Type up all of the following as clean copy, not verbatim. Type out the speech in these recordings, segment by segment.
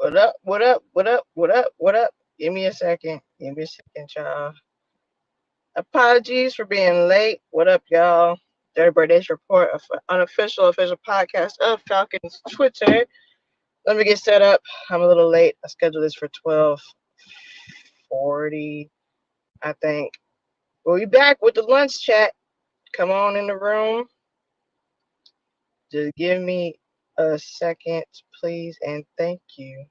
What up? What up? What up? What up? What up? Give me a second. Give me a second, y'all. Apologies for being late. What up, y'all? Dirty Birthdays Report, unofficial official podcast of Falcons Twitter. Let me get set up. I'm a little late. I scheduled this for 12:40, I think. We'll be back with the lunch chat. Come on in the room. Just give me a second, please, and thank you.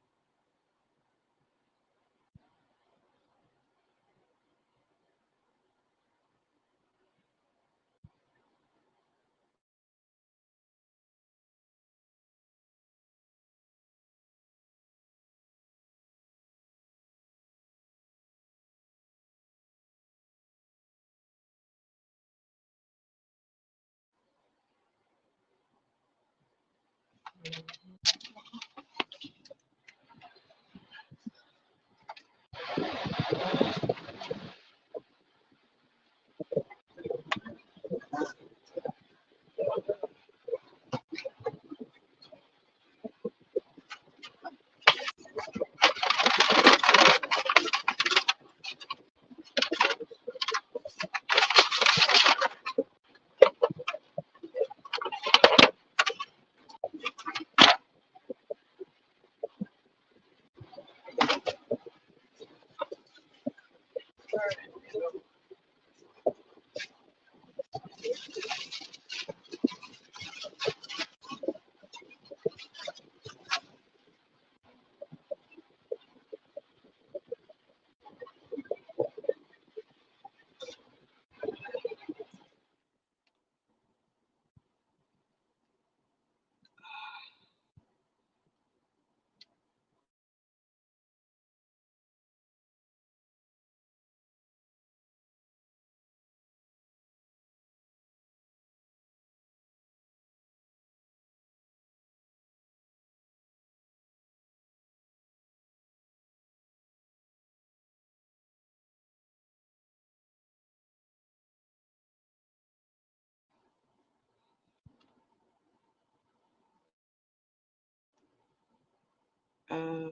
Um,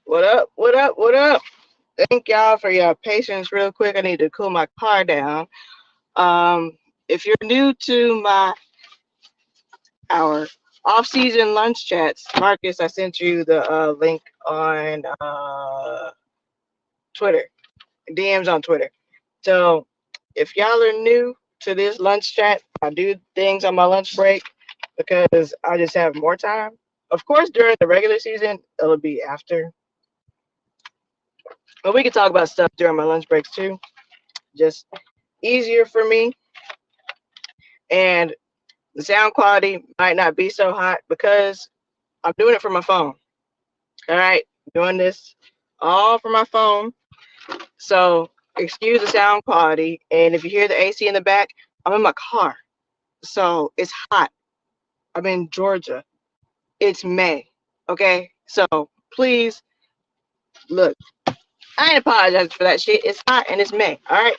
what up? What up? What up? Thank y'all for your patience. Real quick, I need to cool my car down. Um, if you're new to our off-season lunch chats, Marcus, I sent you the link on Twitter, DMs on Twitter. So if y'all are new to this lunch chat, I do things on my lunch break because I just have more time. Of course, during the regular season, it'll be after. But we can talk about stuff during my lunch breaks too. Just easier for me. And the sound quality might not be so hot because I'm doing it from my phone. All right, doing this all from my phone. So excuse the sound quality. And if you hear the AC in the back, I'm in my car. So it's hot. I'm in Georgia. It's May. Okay. So please look. I ain't apologizing for that shit. It's hot and it's May. All right.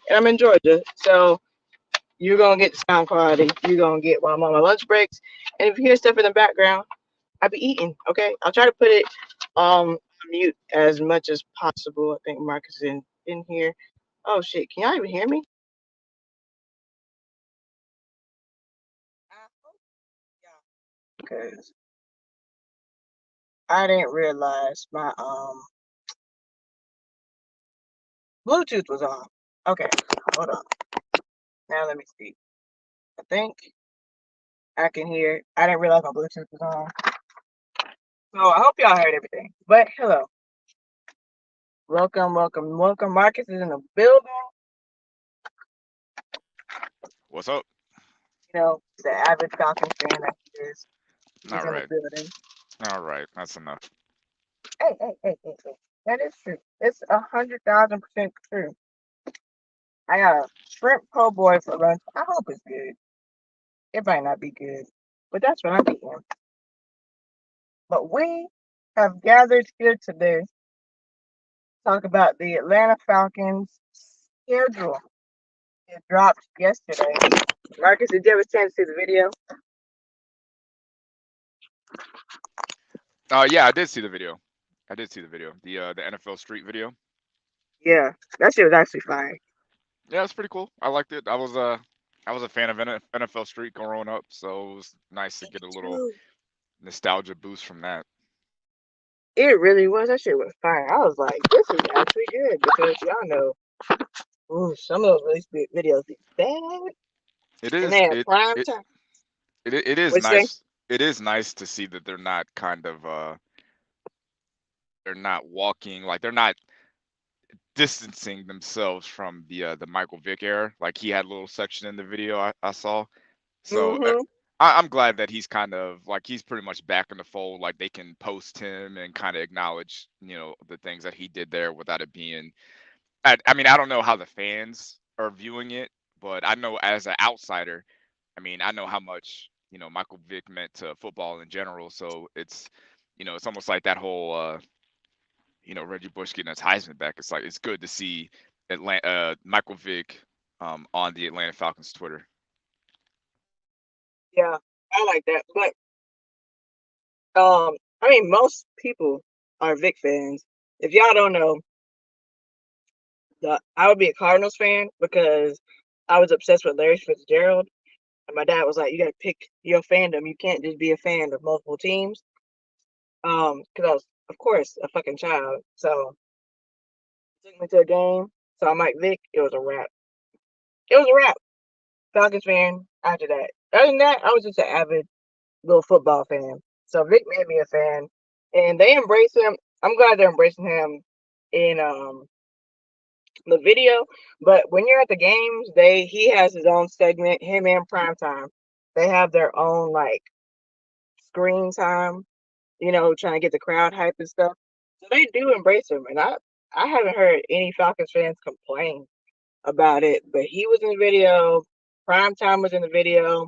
And I'm in Georgia. So you're gonna get the sound quality. You're gonna get while I'm on my lunch breaks. And if you hear stuff in the background, I be eating. Okay. I'll try to put it mute as much as possible. I think Marcus is in here. Oh shit. Can y'all even hear me? Because I didn't realize my Bluetooth was on. Okay, hold on. Now let me see. I think I can hear. I didn't realize my Bluetooth was on. So I hope y'all heard everything. But hello. Welcome, welcome, welcome. Marcus is in the building. What's up? You know, the avid Falcons fan that he is. He's All in the right. building. All right. That's enough. Hey. That is true. It's 100,000% true. I got a shrimp po' boy for lunch. I hope it's good. It might not be good, but that's what I'm eating. But we have gathered here today talk about the Atlanta Falcons schedule. It dropped yesterday. Marcus, did you ever chance to see the video? Yeah, I did see the video. I did see the video. The NFL Street video. Yeah, that shit was actually fire. Yeah, it's pretty cool. I liked it. I was a fan of NFL Street growing up, so it was nice to Me get a little too. nostalgia boost from that. It really was. That shit was fire. I was like, this is actually good because y'all know, ooh, some of those release videos be bad, It and is they have it prime it time. it is What you say? nice. It is nice to see that they're not kind of they're not walking like they're not distancing themselves from the Michael Vick era. Like he had a little section in the video I saw. So Mm-hmm. I'm glad that he's kind of like he's pretty much back in the fold. Like they can post him and kind of acknowledge, the things that he did there without it being. I mean, I don't know how the fans are viewing it, but I know as an outsider, I mean, I know how much Michael Vick meant to football in general. So it's almost like that whole Reggie Bush getting his Heisman back. It's like it's good to see Michael Vick on the Atlanta Falcons Twitter. Yeah, I like that. But I mean, most people are Vic fans. If y'all don't know, I would be a Cardinals fan because I was obsessed with Larry Fitzgerald, and my dad was like, "You got to pick your fandom. You can't just be a fan of multiple teams." Because I was, of course, a fucking child. So took me to a game. So I'm like, Vic, it was a wrap. It was a wrap. Falcons fan after that. Other than that, I was just an avid little football fan. So Vic made me a fan, and they embrace him. I'm glad they're embracing him in the video. But when you're at the games, he has his own segment. Him and Primetime, they have their own like screen time. Trying to get the crowd hype and stuff. So they do embrace him, and I haven't heard any Falcons fans complain about it. But he was in the video. Primetime was in the video.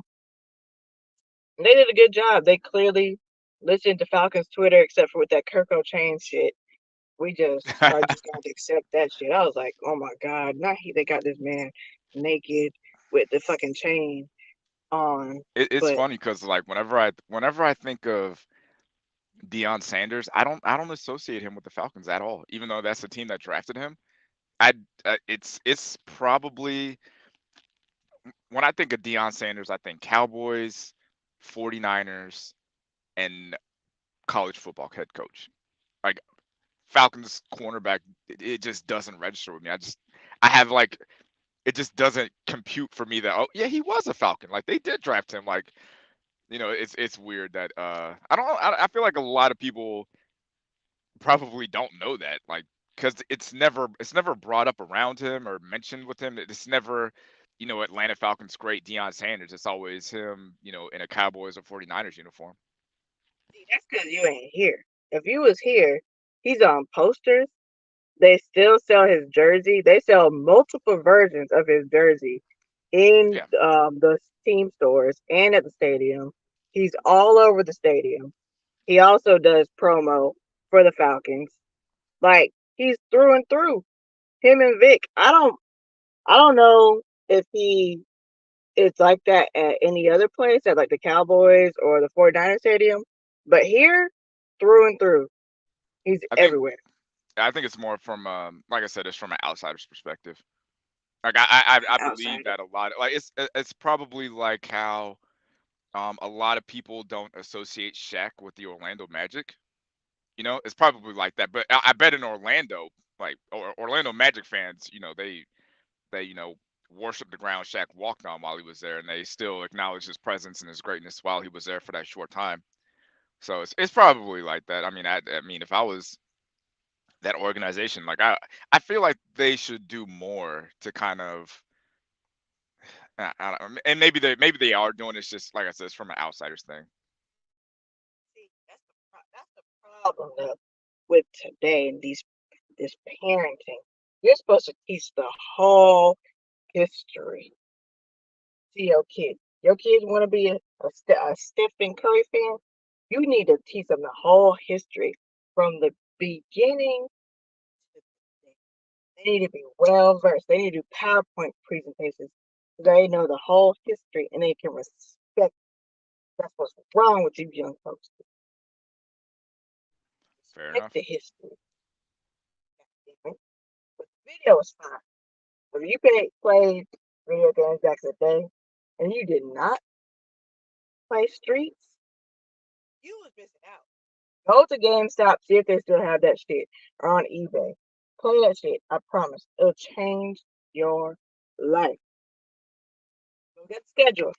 And they did a good job. They clearly listened to Falcons Twitter, except for with that Kirko chain shit. We just are just going to accept that shit. I was like, oh my god, not they got this man naked with the fucking chain on. It's But funny because like whenever I think of Deion Sanders, I don't associate him with the Falcons at all, even though that's the team that drafted him. I it's probably when I think of Deion Sanders, I think Cowboys, 49ers, and college football head coach. Like Falcons cornerback, it just doesn't register with me. I have like it just doesn't compute for me that oh yeah he was a Falcon. Like they did draft him. Like it's weird that I feel like a lot of people probably don't know that like because it's never brought up around him or mentioned with him. It's never Atlanta Falcons great Deion Sanders. It's always him in a Cowboys or 49ers uniform. see, that's because you ain't here. If you was here, he's on posters. They still sell his jersey. They sell multiple versions of his jersey in Yeah, the team stores and at the stadium. He's all over the stadium. He also does promo for the Falcons. Like he's through and through. Him and Vic. I don't know if he is like that at any other place at like the Cowboys or the 49ers stadium, but here through and through, he's I think everywhere. I think it's more from like I said, it's from an outsider's perspective. Like I believe Outsider. that a lot. Like it's probably like how a lot of people don't associate Shaq with the Orlando Magic. It's probably like that. But I bet in Orlando, like Orlando Magic fans, they worship the ground Shaq walked on while he was there, and they still acknowledge his presence and his greatness while he was there for that short time. So it's probably like that. I mean, if I was that organization, like I feel like they should do more to kind of I don't, and maybe they are doing it. It's just like I said, it's from an outsider's thing. See, that's the problem though with today and this parenting. You're supposed to teach the whole history to your kids. Your kids want to be a Stephen Curry fan. You need to teach them the whole history from the beginning They need to be well versed. They need to do PowerPoint presentations so they know the whole history and they can respect. That's what's wrong with you young folks. Fair Respect enough. the history. But video is fine. If you played video games back in the day and you did not play Streets, you was missing out. Go to GameStop, see if they still have that shit, or on eBay. Play that shit. I promise. It'll change your life. Go get the schedule.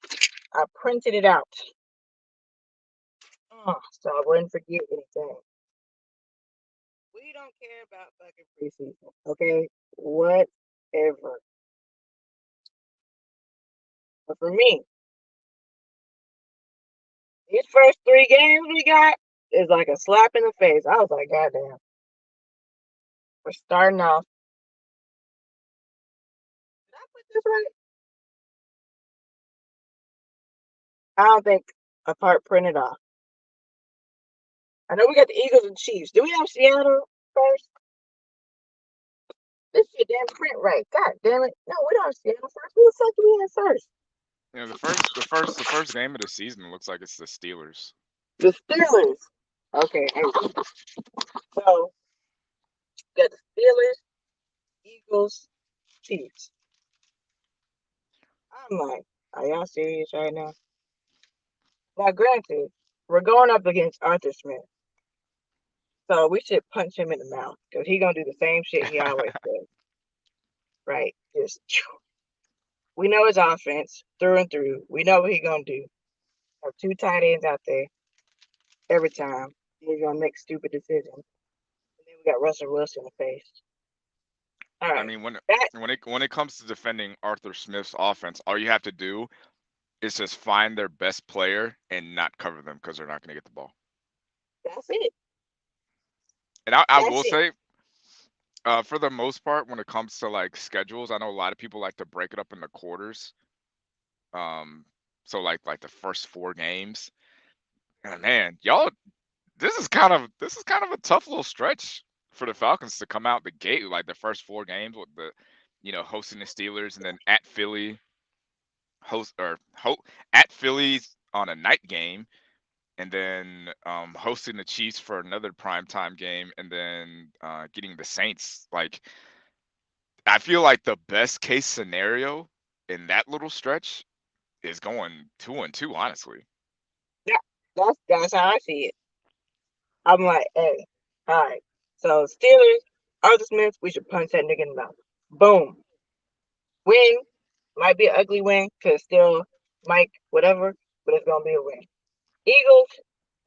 I printed it out. So I wouldn't forget anything. We don't care about fucking preseason, okay? Whatever. But for me, these first 3 games we got is like a slap in the face. I was like, goddamn. We're starting off. Did I put this right? I don't think a part printed off. I know we got the Eagles and Chiefs. Do we have Seattle first? This shit damn print right. God damn it. No, we don't have Seattle first. Who the fuck do we have first? You know, the first game of the season looks like it's the Steelers. The Steelers. Okay, hey. So we got the Steelers, Eagles, Chiefs. I'm like, are y'all serious right now? Now, granted, we're going up against Arthur Smith, so we should punch him in the mouth because he gonna do the same shit he always does. Right? Just we know his offense through and through. We know what he gonna do. Have 2 tight ends out there every time. He's gonna make stupid decisions. And then we got Russell Wilson in the face. All I right, mean, when that when it comes to defending Arthur Smith's offense, all you have to do is just find their best player and not cover them because they're not going to get the ball. that's it. And I That's will it. say, for the most part, when it comes to like schedules, I know a lot of people like to break it up into quarters. Um, so like the first 4 games. And man, y'all, this is kind of a tough little stretch for the Falcons to come out the gate like the first 4 games with the, hosting the Steelers and then at Philly, host or at Phillies on a night game, and then hosting the Chiefs for another primetime game, and then getting the Saints. Like, I feel like the best case scenario in that little stretch is going 2-2, honestly. Yeah, that's how I see it. I'm like, hey, all right. So Steelers, Arthur Smith, we should punch that nigga in the mouth. Boom. Win. Might be an ugly win because still Mike, whatever, but it's gonna be a win. Eagles,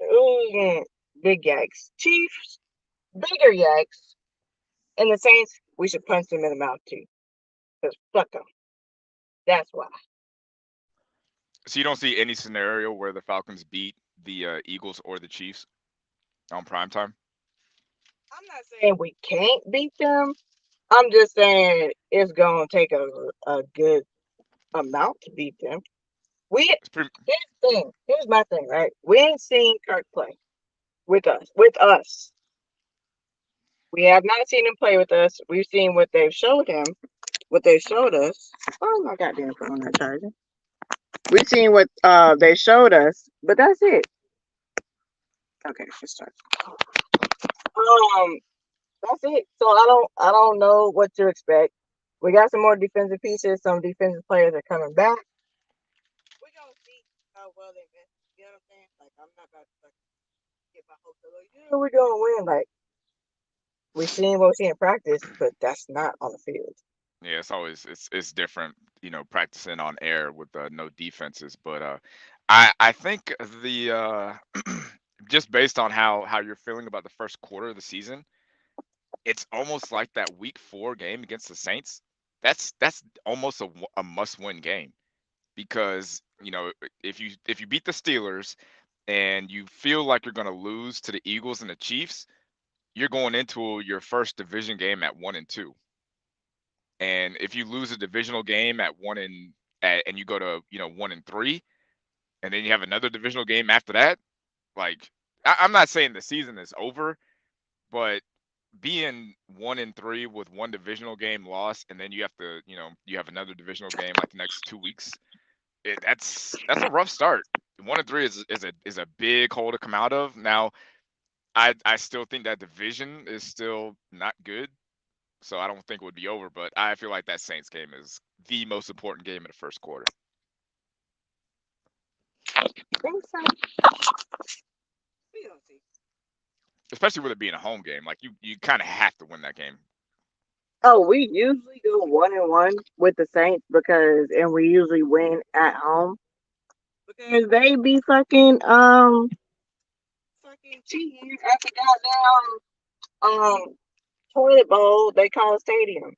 ooh, yeah, big yikes. Chiefs, bigger yikes. And the Saints, we should punch them in the mouth too. Because fuck them. That's why. So you don't see any scenario where the Falcons beat the Eagles or the Chiefs on primetime? I'm not saying we can't beat them. I'm just saying it's gonna take a good amount to beat them. We It's pretty. here's the thing. Here's my thing, right? We ain't seen Kirk play with us. With us. We have not seen him play with us. We've seen what they've showed him, what they showed us. Oh my goddamn phone not charging. We've seen what they showed us, but that's it. Okay, just start. Um, that's it. So I don't know what to expect. We got some more defensive pieces. Some defensive players are coming back. We're gonna see how well they invest. You know what I'm saying? Like I'm not about to like, get my hopes up. Like, yeah, we're gonna win. Like we seen what we see in practice, but that's not on the field. Yeah, it's different, practicing on air with no defenses. But I think the just based on how you're feeling about the first quarter of the season, it's almost like that week 4 game against the Saints. That's almost a must-win game because if you beat the Steelers and you feel like you're going to lose to the Eagles and the Chiefs, you're going into your first division game at 1-2. And if you lose a divisional game and you go to 1-3, and then you have another divisional game after that, like I'm not saying the season is over, but being 1-3 with one divisional game lost, and then you have to, you have another divisional game like the next 2 weeks. That's a rough start. 1-3 is a big hole to come out of. Now, I still think that division is still not good, so I don't think it would be over. But I feel like that Saints game is the most important game in the first quarter, think so. We gonna see. especially with it being a home game. Like you kind of have to win that game. Oh, we usually go 1-1 with the Saints and we usually win at home because they be fucking cheating at the goddamn toilet bowl they call a stadium.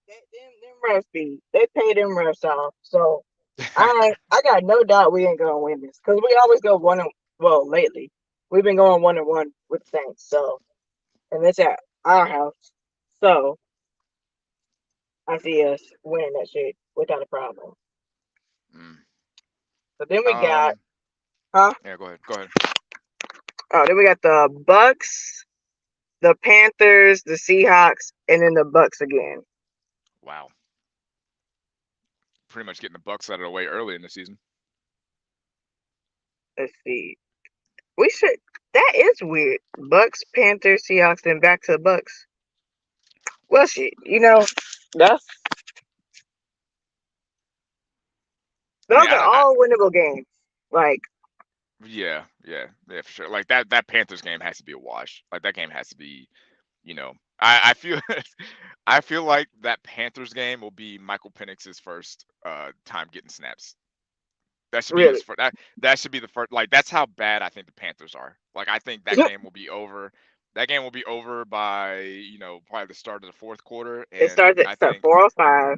Them refs they pay them refs off. So I got no doubt we ain't gonna win this because we always go well lately we've been going 1-1 with the Saints. So and it's at our house. So I see us winning that shit without a problem. Mm. So then we got, Um, huh? yeah, go ahead. Go ahead. Oh, then we got the Bucks, the Panthers, the Seahawks, and then the Bucks again. Wow. Pretty much getting the Bucks out of the way early in the season. Let's see. We should. That is weird. Bucks, Panthers, Seahawks, then back to the Bucks. Well, shit. That's I those mean, are all winnable games. Like yeah, for sure. Like that Panthers game has to be a wash. Like that game has to be, I feel I feel like that Panthers game will be Michael Penix's first time getting snaps. That should be his really. first. That should be the first. Like that's how bad I think the Panthers are. Like I think that game will be over. That game will be over by probably the start of the fourth quarter, It and starts at I start think 4:05.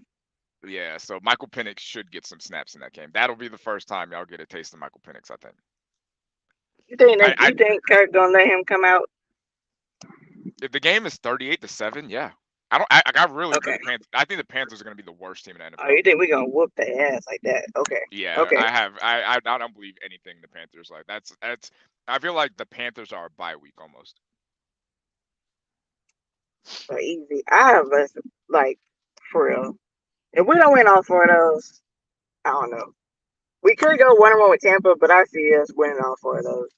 yeah. So Michael Penix should get some snaps in that game. That'll be the first time y'all get a taste of Michael Penix. I think. I You think Kirk gonna let him come out? If the game is 38-7, yeah. I really think Okay. the Panthers. I think the Panthers are going to be the worst team in the Oh, NFL. you think we gonna whoop the ass like that? Okay. Yeah, Okay. I have. I don't believe anything the Panthers like. That's. I feel like the Panthers are a bye week almost. So easy. I have us like for real. If we don't win all four of those, I don't know. We could go 1-1 with Tampa, but I see us winning all four of those.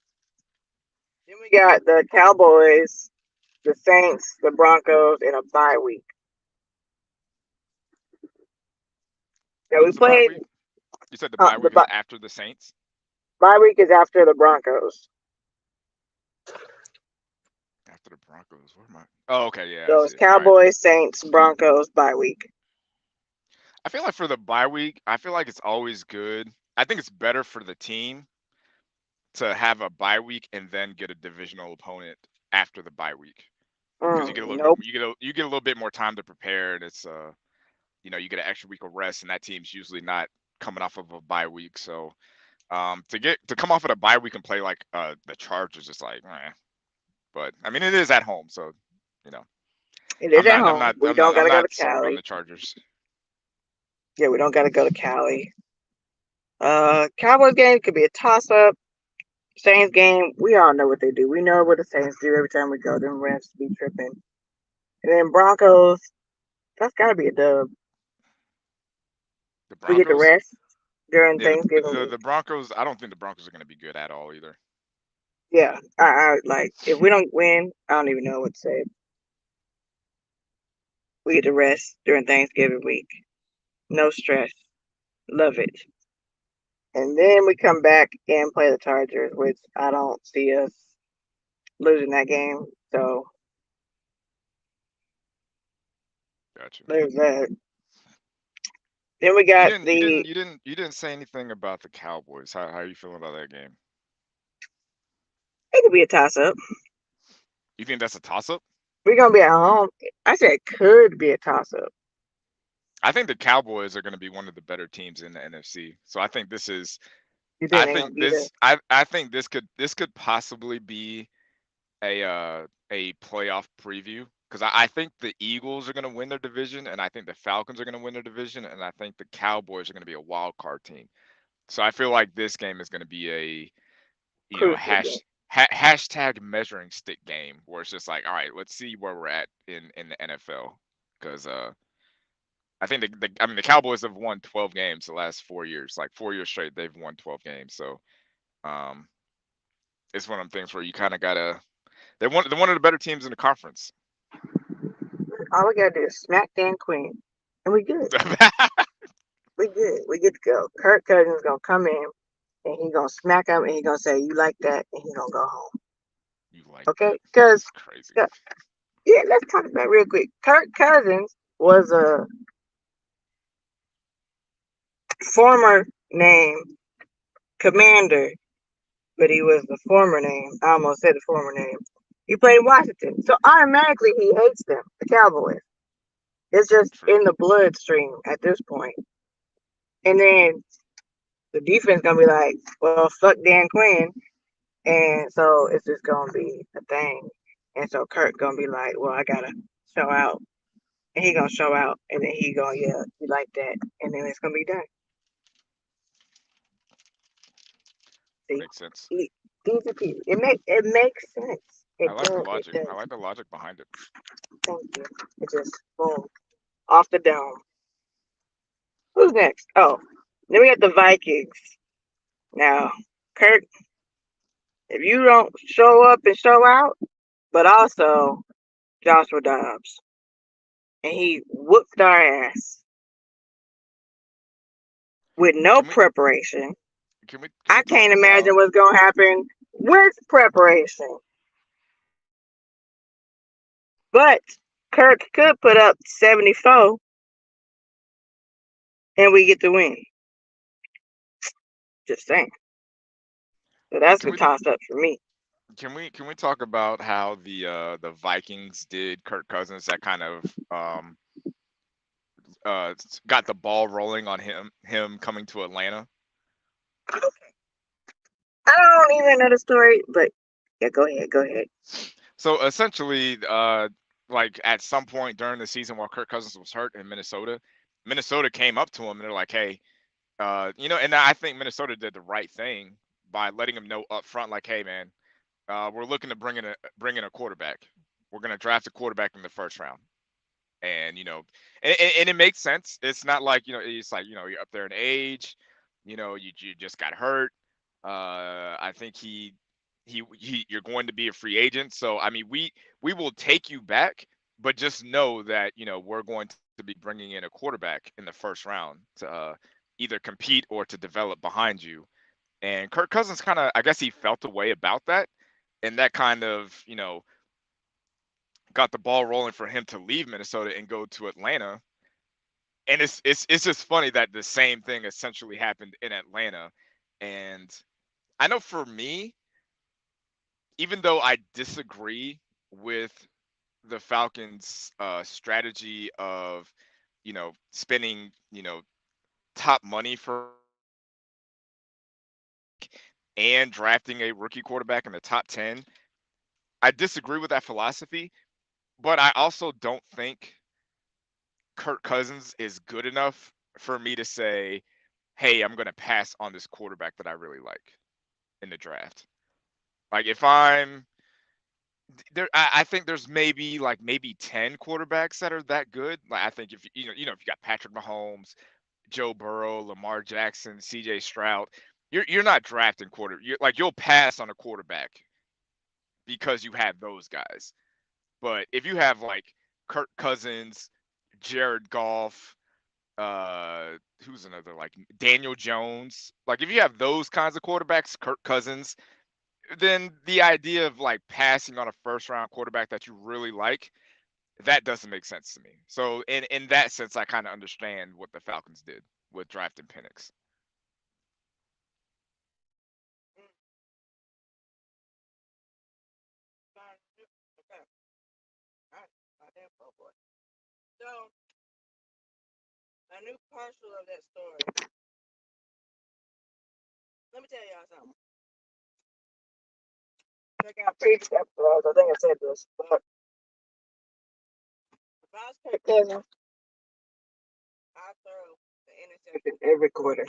Then we got the Cowboys, the Saints, the Broncos, and a bye week. So we When's the bye played. week? You said the bye The week is after the Saints. bye week is after the Broncos. After the Broncos. Where am I? Oh, okay. Yeah, I So see it's it. All right. Cowboys, Saints, Broncos, bye week. I feel like for the bye week, I feel like it's always good. I think it's better for the team to have a bye week and then get a divisional opponent after the bye week because you get a little bit Nope. you get a little bit more time to prepare, and it's you get an extra week of rest, and that team's usually not coming off of a bye week. So to come off of a bye week and play like the Chargers, it's like, but I mean it is at home, so you know It is at I'm home. not We I'm not don't I'm gotta go to not sold on Cali. the Chargers. Yeah, we don't gotta go to Cali. Cowboys game could be a toss up. Saints game, we all know what they do. We know what the Saints do every time we go. Them refs be tripping. And then Broncos, that's gotta be a dub. The We get the Broncos, rest during yeah, Thanksgiving week. the Broncos. I don't think the Broncos are going to be good at all either. Yeah, I like if we don't win, I don't even know what to say. We get the rest during Thanksgiving week. No stress. Love it. And then we come back and play the Chargers, which I don't see us losing that game. So Gotcha. there's that. Then we You got didn't you the didn't you didn't you didn't say anything about the Cowboys. How are you feeling about that game? it could be a toss up. You think that's a toss up? We're gonna be at home. I said it could be a toss up. I think the Cowboys are going to be one of the better teams in the NFC. So You think they're gonna beat us? I think this could possibly be a playoff preview because I think the Eagles are going to win their division, and I think the Falcons are going to win their division, and I think the Cowboys are going to be a wild card team. So I feel like this game is going to be a Crucial hash game. hashtag measuring stick game where it's just like, all right, let's see where we're at in the NFL because I think I mean the Cowboys have won 12 games the last 4 years, like 4 years straight they've won 12 games. So um, it's one of them things where you kind of gotta they're one of the better teams in the conference. All we gotta do is smack Dan Quinn, and we good. We good. We good to go. Kirk Cousins gonna come in, and he gonna smack him, and he gonna say, "You like that?" and he gonna go home. You like Okay? that? Because That's crazy. yeah, let's talk about it real quick. Kirk Cousins was a former name Commander, but he was the former name. I almost said the former name. He played in Washington, so automatically he hates them, the Cowboys. It's just True. in the bloodstream at this point. And then the defense gonna be like, "Well, fuck Dan Quinn," and so it's just gonna be a thing. And so Kirk gonna be like, "Well, I gotta show out," and he gonna show out, and then he gonna yeah, you like that, and then it's gonna be done. See, Makes sense. easy peasy. It makes sense. I It like the does. It logic. I does. like the logic behind it. Thank you. It just boom off the dome. Who's next? Oh, then we got the Vikings. Now, Kirk, if you don't show up and show out, but also Joshua Dobbs, and he whooped our ass with no Can we preparation. can I we talk can't imagine about what's gonna happen with preparation. But Kirk could put up 74 and we get the win. Just saying. So that's can the we toss up for me. can we talk about how the Vikings did Kirk Cousins that kind of got the ball rolling on him coming to Atlanta. I don't even know the story, but yeah, go ahead, go ahead. So essentially, like at some point during the season while Kirk Cousins was hurt in Minnesota, Minnesota came up to him and they're like, "Hey, and I think Minnesota did the right thing by letting him know up front, like, hey, man, we're looking to bring in a quarterback. We're gonna draft a quarterback in the first round." And and it makes sense. It's not like it's like you're up there in age, you just got hurt. I think you're going to be a free agent, so I mean we will take you back, but just know that we're going to be bringing in a quarterback in the first round to either compete or to develop behind you. And Kirk Cousins kind of, I guess he felt a way about that, and that kind of got the ball rolling for him to leave Minnesota and go to Atlanta. And it's just funny that the same thing essentially happened in Atlanta. And I know for me, even though I disagree with the Falcons' strategy of spending top money for and drafting a rookie quarterback in the top 10, I disagree with that philosophy. But I also don't think Kirk Cousins is good enough for me to say, hey, I'm going to pass on this quarterback that I really like in the draft. Like if I'm there, I think there's maybe 10 quarterbacks that are that good. Like I think if if you got Patrick Mahomes, Joe Burrow, Lamar Jackson, C.J. Stroud, you're not drafting you'll pass on a quarterback because you have those guys. But if you have like Kirk Cousins, Jared Goff, who's another like Daniel Jones, like if you have those kinds of quarterbacks, Kirk Cousins, then the idea of like passing on a first round quarterback that you really like, that doesn't make sense to me. So in that sense, I kind of understand what the Falcons did with drafting Penix. Okay. So a new partial of that story. Let me tell y'all something. Check out previous episodes. I think I said this, but if I was Kirk Cousins, I throw the interception every quarter.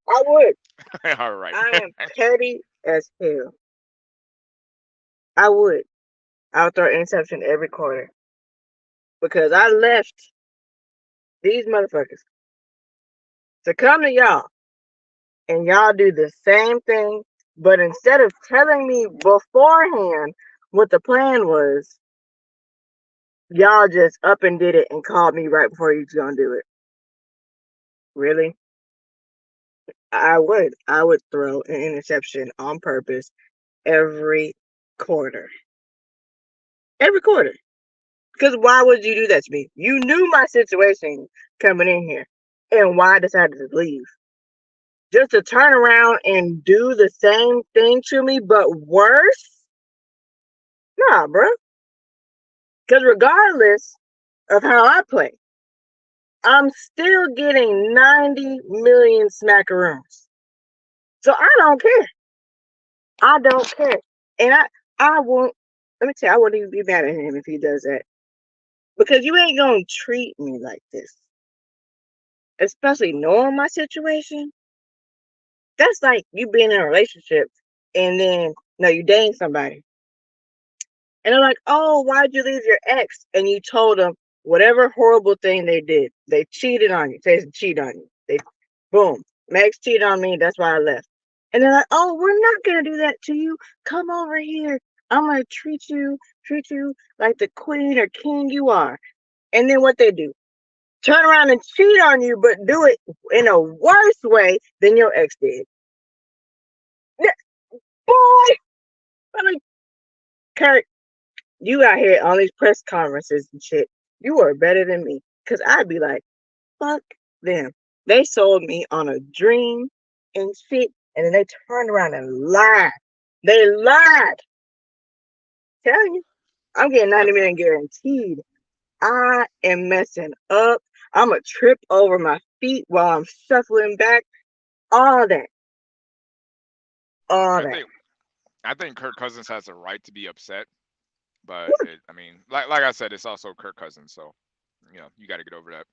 I would. All right. I am petty as hell. I would. I would throw an interception every quarter because I left these motherfuckers to come to y'all and y'all do the same thing, but instead of telling me beforehand what the plan was, y'all just up and did it and called me right before you was gonna do it. Really? I would. I would throw an interception on purpose every quarter. Every quarter. Because why would you do that to me? You knew my situation coming in here. And why I decided to leave. Just to turn around and do the same thing to me, but worse? Nah, bro. Because regardless of how I play, I'm still getting 90 million smackaroons. So I don't care. I don't care. And I won't, let me tell you, I wouldn't even be mad at him if he does that. Because you ain't going to treat me like this. Especially knowing my situation. That's like you being in a relationship and then, no, you dating somebody. And they're like, oh, why'd you leave your ex? And you told them whatever horrible thing they did. They cheated on you. They cheat on you. They, boom, Max cheated on me. That's why I left. And they're like, oh, we're not going to do that to you. Come over here. I'm going to treat you like the queen or king you are. And then what they do? Turn around and cheat on you, but do it in a worse way than your ex did. Yeah, boy, I'm like, Kurt, you out here on these press conferences and shit. You are better than me. Because I'd be like, fuck them. They sold me on a dream and shit, and then they turned around and lied. They lied. Tell you, I'm getting 90 million guaranteed. I am messing up. I'm going to trip over my feet while I'm shuffling back. All that. All I that. think I think Kirk Cousins has a right to be upset, but What? I mean, like I said, it's also Kirk Cousins, so you got to get over that.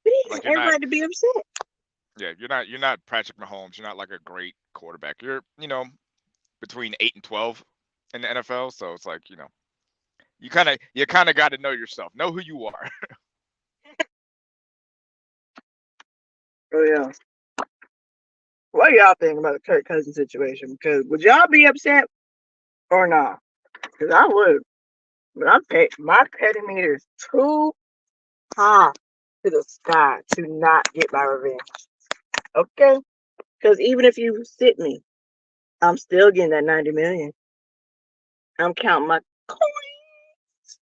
He has Like you're every not, right to be upset. yeah, you're not Patrick Mahomes. You're not like a great quarterback. You're between 8 and 12 in the NFL, so it's like you kind of got to know yourself, know who you are. Oh, yeah. What y'all think about the Kirk Cousins situation? Because would y'all be upset or not? Because I would. But my petty meter is too high to the sky to not get my revenge. Okay? Because even if you sit me, I'm still getting that 90 million. I'm counting my coins.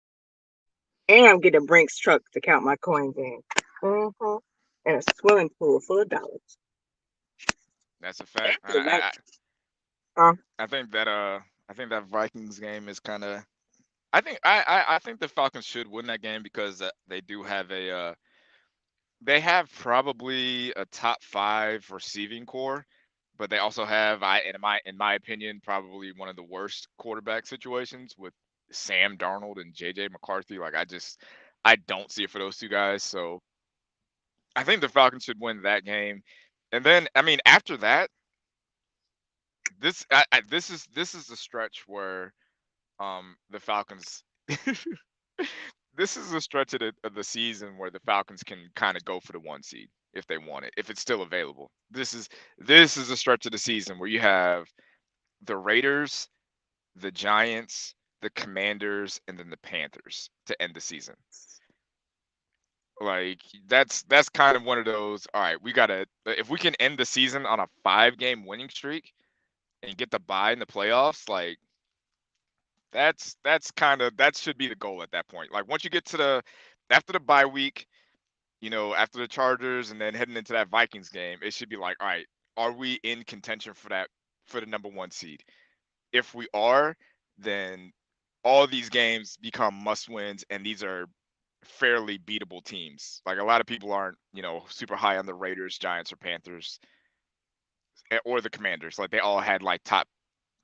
And I'm getting a Brinks truck to count my coins in. Mm-hmm. And a swimming pool full of dollars. That's a fact. That's a nice. I, I think that Vikings game is kind of. I think the Falcons should win that game because they do have they have probably a top 5 receiving core, but they also have in my opinion probably one of the worst quarterback situations with Sam Darnold and JJ McCarthy. Like I don't see it for those two guys. So I think the Falcons should win that game. And then I mean after that, this is the stretch where the Falcons this is a stretch of the season where the Falcons can kind of go for the 1 seed if they want it, if it's still available. This is a stretch of the season where you have the Raiders, the Giants, the Commanders, and then the Panthers to end the season. Like that's kind of one of those. All right, we gotta if we can end the season on a 5-game winning streak and get the bye in the playoffs, like that should be the goal at that point. Like once you get to the after the bye week, after the Chargers and then heading into that Vikings game, it should be like, all right, are we in contention for the number 1 seed? If we are, then all these games become must wins, and these are fairly beatable teams. Like a lot of people aren't, super high on the Raiders, Giants, or Panthers, or the Commanders. Like they all had like top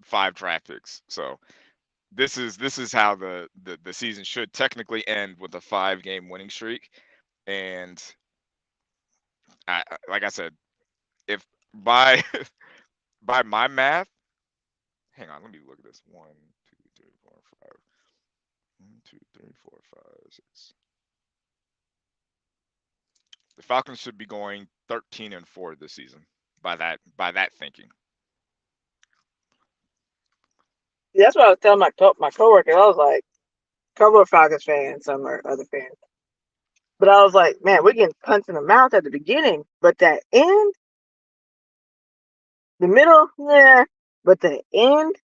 5 draft picks. So this is how the season should technically end with a 5-game winning streak. And Like I said, if by by my math, hang on, let me look at this. One, two, three, four, five. One, two, three, four, five, six. The Falcons should be going 13-4 this season. By that thinking, That's what I was telling my coworker. I was like, couple of Falcons fans, some are other fans. But I was like, man, we're getting punched in the mouth at the beginning, but that end, the middle, yeah. But the end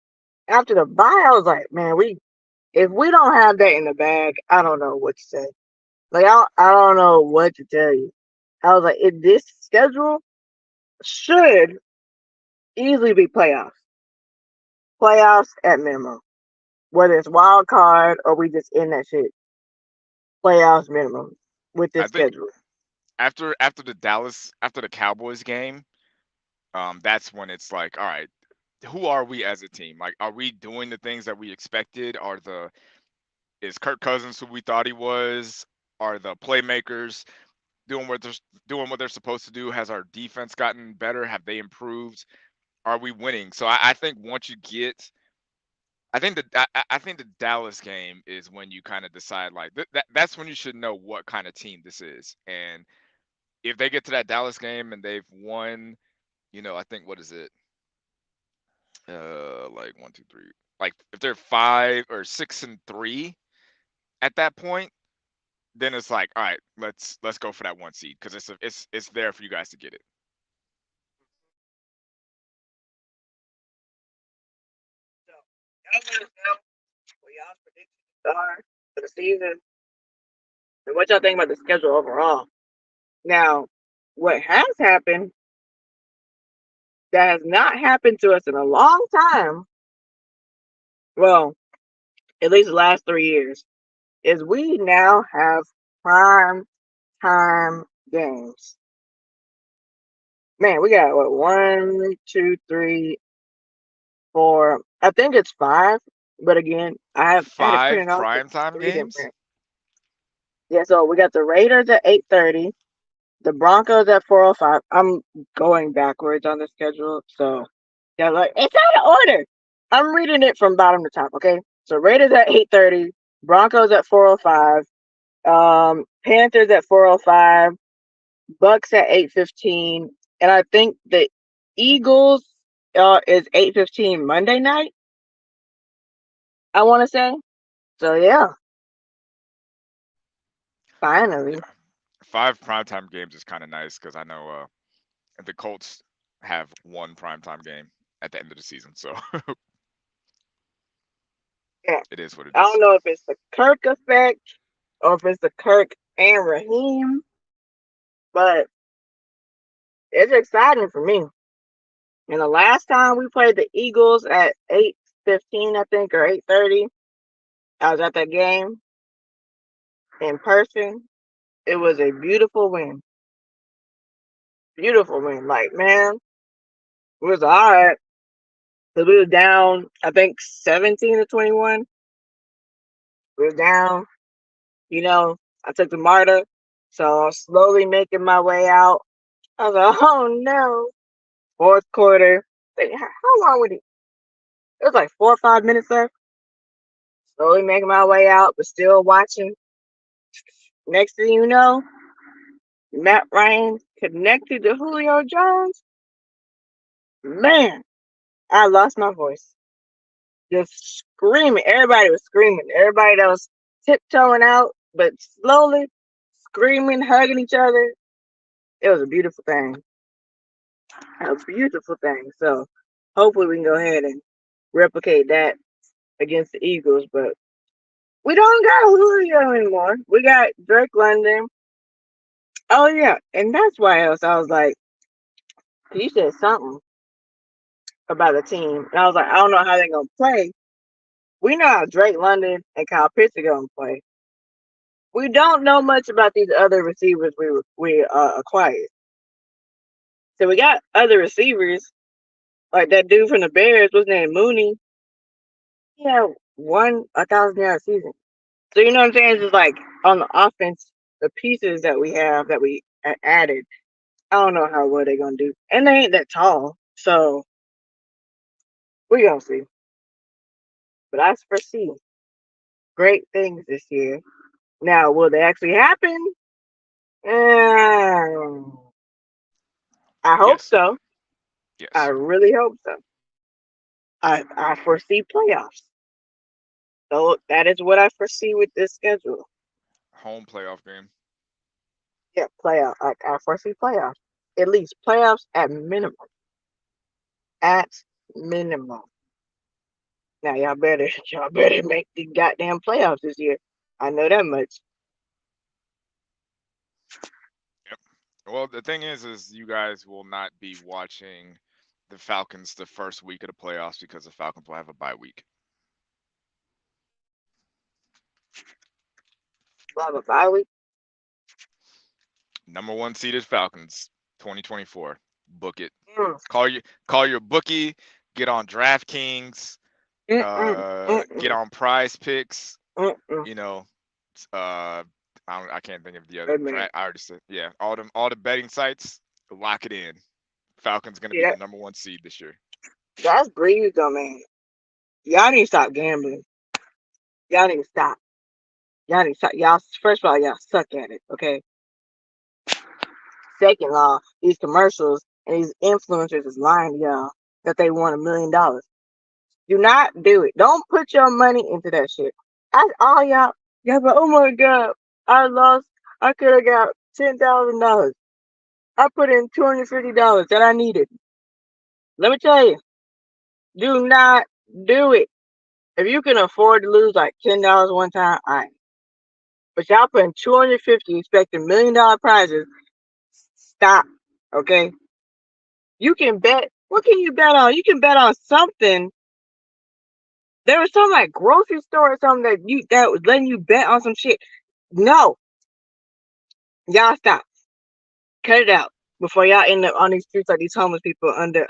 after the bye, I was like, man, we if we don't have that in the bag, I don't know what to say. Like I don't know what to tell you. I was like, this schedule should easily be playoffs at minimum. Whether it's wild card or we just in that shit, playoffs minimum with I this think schedule. after the Cowboys game, that's when it's like, all right, who are we as a team? Like, are we doing the things that we expected? Is Kirk Cousins who we thought he was? Are the playmakers doing what they're supposed to do? Has our defense gotten better? Have they improved? Are we winning? So I think once you get, I think the Dallas game is when you kind of decide like that's when you should know what kind of team this is. And if they get to that Dallas game and they've won, I think what is it? Like one, two, three. Like if they're 5 or 6-3 at that point, then it's like, all right, let's go for that one seed because it's there for you guys to get it. So y'all let us know what y'all's predictions are for the season and what y'all think about the schedule overall. Now, what has happened that has not happened to us in a long time, well, at least the last 3 years, is we now have prime time games. Man, we got what 1, 2, 3, 4. I think it's 5, but again, I had it Five printed off with primetime 3 different. games. Yeah, so we got the Raiders at 8:30, the Broncos at 4:05. I'm going backwards on the schedule, so yeah, like it's out of order. I'm reading it from bottom to top. Okay, so Raiders at 8:30, Broncos at 4:05, Panthers at 4:05, Bucks at 8:15, and I think the Eagles is 8:15 Monday night. I want to say. So yeah, finally. Yeah, five primetime games is kind of nice because I know the Colts have one primetime game at the end of the season, so Yeah. it is what it I don't is. know if it's the Kirk effect or if it's the Kirk and Raheem, but it's exciting for me. And the last time we played the Eagles at 8:15, I think, or 8:30, I was at that game in person. It was a beautiful win. Beautiful win. Like, man, it was all right. Because we were down, I think, 17-21. We were down. I took the MARTA. So I was slowly making my way out. I was like, oh no. Fourth quarter. Like, how long would it? It was like 4 or 5 minutes left. Slowly making my way out, but still watching. Next thing you know, Matt Ryan connected to Julio Jones. Man, I lost my voice. Just screaming. Everybody was screaming. Everybody that was tiptoeing out, but slowly screaming, hugging each other. It was a beautiful thing. A beautiful thing. So hopefully we can go ahead and replicate that against the Eagles. But we don't got Julio anymore. We got Drake London. Oh yeah, and that's why else I was like, you said something about the team, and I was like, I don't know how they're gonna play. We know how Drake London and Kyle Pitts are gonna play. We don't know much about these other receivers we acquired. So we got other receivers like that dude from the Bears. What's his name? Mooney. He had 1,000-yard season. So you know what I'm saying? It's just like on the offense, the pieces that we have that we added. I don't know how well they're gonna do, and they ain't that tall, so we gonna see. But I foresee great things this year. Now, will they actually happen? Um, I hope Yes, so. I yes. really hope so. I foresee playoffs. So that is what I foresee with this schedule. Home playoff game. Yeah, playoff. I foresee playoffs. At least playoffs at minimum. At minimum. Now y'all better make the goddamn playoffs this year. I know that much. Yep. Well, the thing is you guys will not be watching the Falcons the first week of the playoffs because the Falcons will have a bye week. Blah blah bye week. Number one seeded Falcons, 2024. Book it. Mm, Call your bookie. Get on DraftKings. mm, mm, mm, Get mm, on Prize Picks. mm, mm. You know, uh, I can't think of the other. Wait a minute. I already said, yeah, all the betting sites. Lock it in. Falcons gonna See be the that? number one seed this year. That's breeze though, man. Y'all need to stop gambling. Y'all need to stop. Y'all need to stop. Y'all first of all, y'all suck at it. Okay. Second off, these commercials and these influencers is lying to y'all that they won $1 million. Do not do it. Don't put your money into that shit. That's all y'all but oh my god, I lost. I could have got $10,000. I put in $250 that I needed. Let me tell you, do not do it. If you can afford to lose like $10 one time, all right. But y'all putting 250 expecting $1 million prizes. Stop. Okay? You can bet. What can you bet on? You can bet on something. There was some like grocery store or something that was letting you bet on some shit. No, y'all stop. Cut it out before y'all end up on these streets like these homeless people under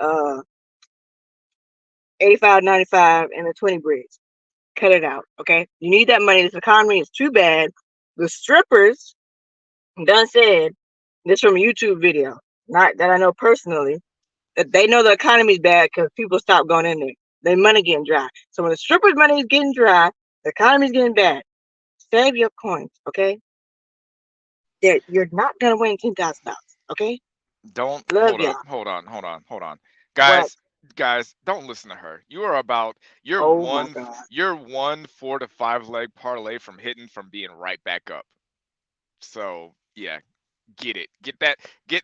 85.95 and the 20 bridge. Cut it out, okay? You need that money. This economy is too bad. The strippers done said this from a YouTube video, not that I know personally, that they know the economy's bad because people stop going in there. Their money getting dry. So when the strippers' money is getting dry, the economy's getting bad. Save your coins, okay? You're not gonna win $10,000, okay? Don't Love hold up. y'all. Hold on. What? Guys, don't listen to her. You are about Oh my god. you're one 4 to 5 leg parlay from hitting from being right back up. So yeah, get it. Get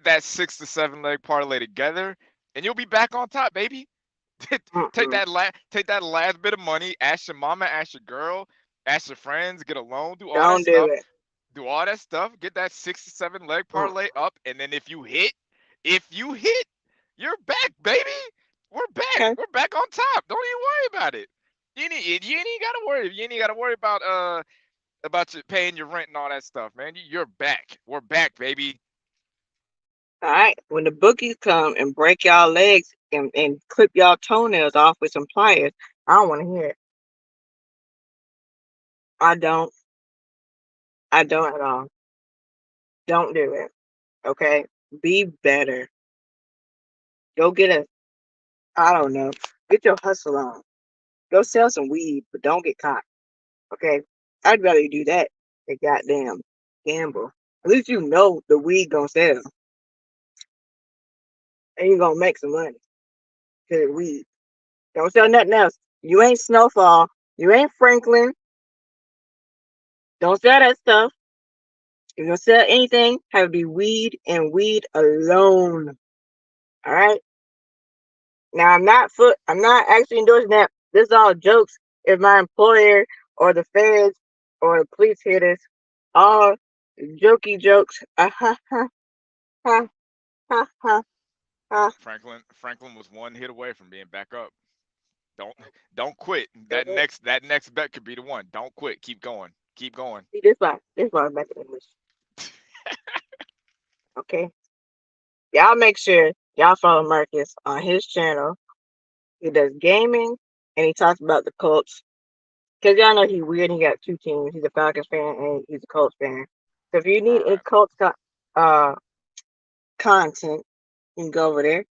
that 6 to 7 leg parlay together, and you'll be back on top, baby. Mm-mm. Take that last bit of money. Ask your mama, ask your girl, ask your friends, get a loan, do all that Don't do stuff. it. Do all that stuff. Get that 6 to 7 leg Mm. parlay up, and then if you hit, you're back, baby. We're back. Okay. We're back on top. Don't even worry about it. You ain't gotta worry. You ain't gotta worry about you paying your rent and all that stuff, man. You're back. We're back, baby. All right. When the bookies come and break y'all legs and clip y'all toenails off with some pliers, I don't want to hear it. I don't. I don't at all. Don't do it. Okay. Be better. Go get a. I don't know. Get your hustle on. Go sell some weed, but don't get caught. Okay. I'd rather you do that than goddamn gamble. At least you know the weed gonna sell and you gonna make some money. Cause weed. Don't sell nothing else. You ain't Snowfall. You ain't Franklin. Don't sell that stuff. If you're gonna sell anything, have it be weed and weed alone. All right. Now I'm not actually endorsing that. This is all jokes. If my employer or the feds or the police hear this, all jokey jokes. Ha ha ha ha ha ha. Franklin was one hit away from being back up. Don't don't quit. Mhm. That next bet could be the one. Don't quit. Keep going. Keep going. See, this why I'm back in English. Okay. Y'all make sure y'all follow Marcus on his channel. He does gaming and he talks about the Colts. Cause y'all know he's weird. He got two teams. He's a Falcons fan and he's a Colts fan. So if you All need any right. Colts, uh, content, you can go over there.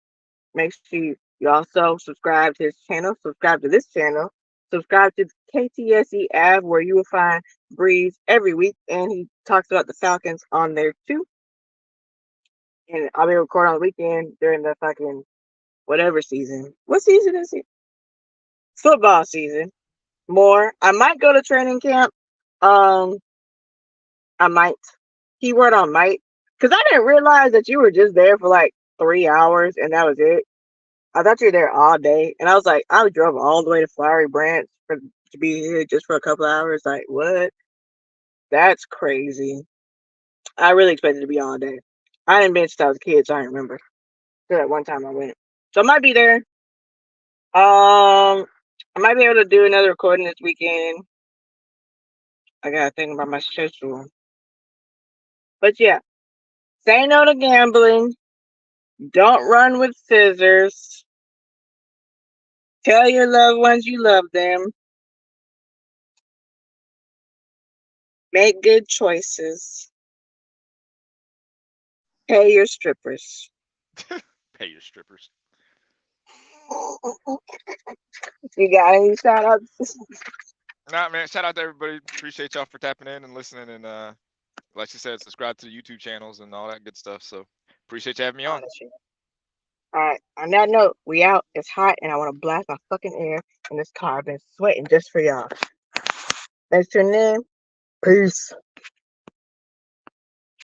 Make sure you also subscribe to his channel, subscribe to this channel, subscribe to the KTSE app where you will find Breeze every week, and he talks about the Falcons on there too. And I'll be recording on the weekend during the fucking whatever season. What season is it? Football season. More. I might go to training camp. Um, I might. Keyword on might. Because I didn't realize that you were just there for like 3 hours and that was it. I thought you were there all day. And I was like, I drove all the way to Flowery Branch to be here just for a couple hours. Like, what? That's crazy. I really expected to be all day. I didn't been since I was a kid, so I don't remember. So that one time I went. So I might be there. I might be able to do another recording this weekend. I gotta think about my schedule. But yeah, say no to gambling. Don't run with scissors. Tell your loved ones you love them. Make good choices. Pay your strippers. Pay your strippers. You got any shout outs? Nah, man. Shout out to everybody. Appreciate y'all for tapping in and listening. And like you said, subscribe to the YouTube channels and all that good stuff. So appreciate you having me on. Alright, on that note, we out. It's hot and I want to blast my fucking air in this car. I've been sweating just for y'all. Thanks for tuning in. Peace.